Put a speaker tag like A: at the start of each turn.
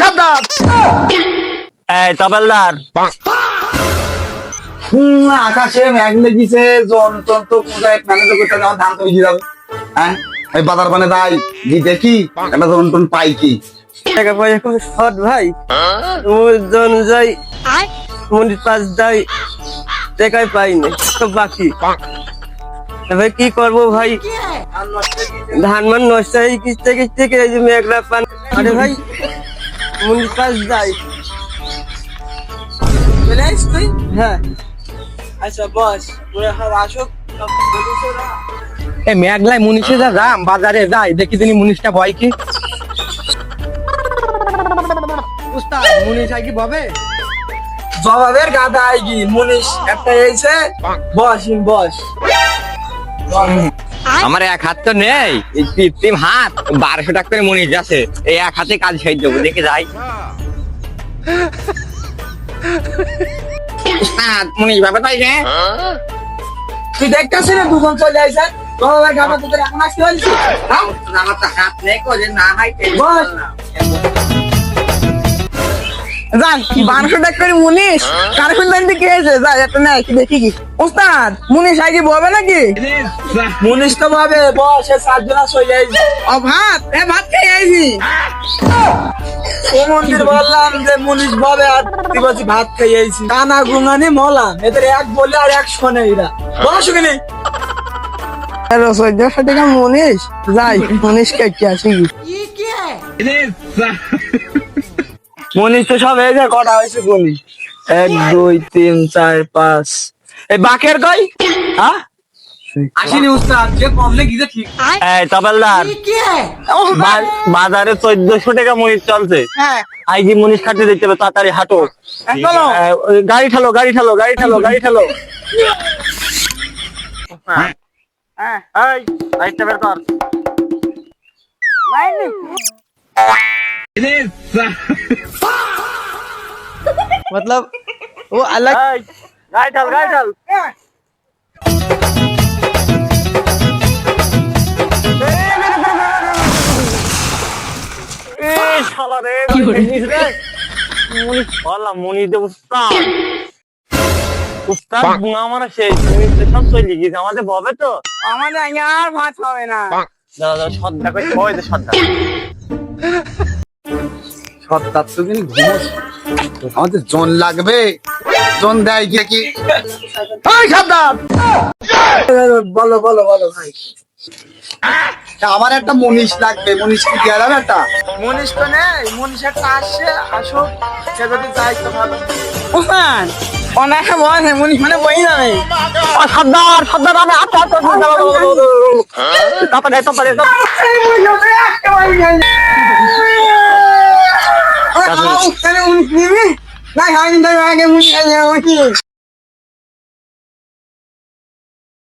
A: সাবধান।
B: এই তবেলদার,
A: আকাশে মেঘ লেগেছে, যন্ত্র তো কোথায় ম্যানেজ করতে আমার ধান তো ভিজে যাবে। হ্যাঁ, এই বাজার পানে যাই, গিয়ে দেখি একটা যন্ত্র পাই কি।
C: টাকা পয়সা খুব শর্ট ভাই, জন যাই মন্দির পাশ যাই, টাকাই পাইনি, সব বাকি। ভাই কি করবো ভাই, ধান মান নষ্ট হয়ে কিস্তে কিস্তে এই যে মেঘলা পান। আরে ভাই মন্দির পাশ যাই। তুই? হ্যাঁ, আচ্ছা বস, ওরা সব আসুক, সব বলিস ওরা।
B: এই মেঘলাই মুনিশে যা রাম বাজারে যাই, দেখি তিনি মুনিশটা ভয় কি। উস্তাদ মুনিশ আই কি ববে?
C: জবাবের গাদা আইগি মুনিশ একটা এইছে, বস।
B: আমার এক হাত তো নেই, এই কৃত্রিম হাত, 1200 টাকা করে মুনিশ আছে, এই এক হাতে কাজ ছেড়ে দেবো, দেখে যাই। উস্তাদ মুনিশ বাবা তাই রে,
C: তুই দেখতেছি না দুজন চলে আইছে, জবাবের গাদা তোদের এখন আসতে হয়েছে।
B: আমার তো হাত নেই, করে না হয়
C: বস। যান 1200 টাকা করে মুনিশ কারফিল বাড়িতে কে আছে, যা একটা না কি দেখি কি। ওস্তাদ মুনিশ আগে ববে নাকি? মুনিশ তো ভাবে বস, এ 7 জন চলে আইছে। ও ভাত খেয়ে আইছি। ও মন্দির বললাম যে মুনিশ ভাবে, আর তুই বলছি ভাত খেয়ে আইছি। কানা গুঙানি মলা, এদের এক বলে আর এক শোনে এরা। বস ওখানে। 1400 টাকা মুনিশ, যাই মুনিশ কে আসি কি। মনীষ তো সব এই যে কটা হয়েছে গুনি, 1 2 3 4 5। এই বাকের কই? হ্যাঁ
A: আসেনি উস্তাদ, যে কমলে গিয়ে ঠিক।
B: এই তবেলদার, বাজারে 1400 টাকা মুনিশ চলছে।
C: হ্যাঁ
B: আই কি মুনিশ খাটতে দিতে হবে, তাড়াতাড়ি হাঁটো।
C: চলো।
B: ওই গাড়ি ঠালো।
C: হ্যাঁ
B: এই লাইটটা বের কর।
C: मतलब वो अलग।
B: এই গাড়ি ঠাল। এই শালা রে, মুনিশ রে। মুনিশ বললাম, মুনিশ দে উস্তাদ বুঙা মারা শেষ, মুনিশ তো সব চলে গেছে, আমাদের ভবে তো।
C: আমাদের আর ভাত হবে না।
B: দাদা সদ্দা কই ওই যে সদ্দা।
A: সত্তার তো কিন্তু ঘুমোস, আমাদের জন লাগবে, জন দেয় গিয়ে কি। এই সাবধান।
C: বলো ভাই।
A: আমার একটা মনীষ লাগবে, মনীষ কি দেওয়া যাবে একটা?
C: মনীষ তো নেই, মনীষ একটা আসছে, আসুক, সে যদি যাই তো ভালো। ওস্তাদ অনেক বয়স, মনীষ মানে বই যাবে।
B: সর্দার আমি আচ্ছা তাড়াতাড়ি
C: মনীষ নিবি না, আগে মনীষ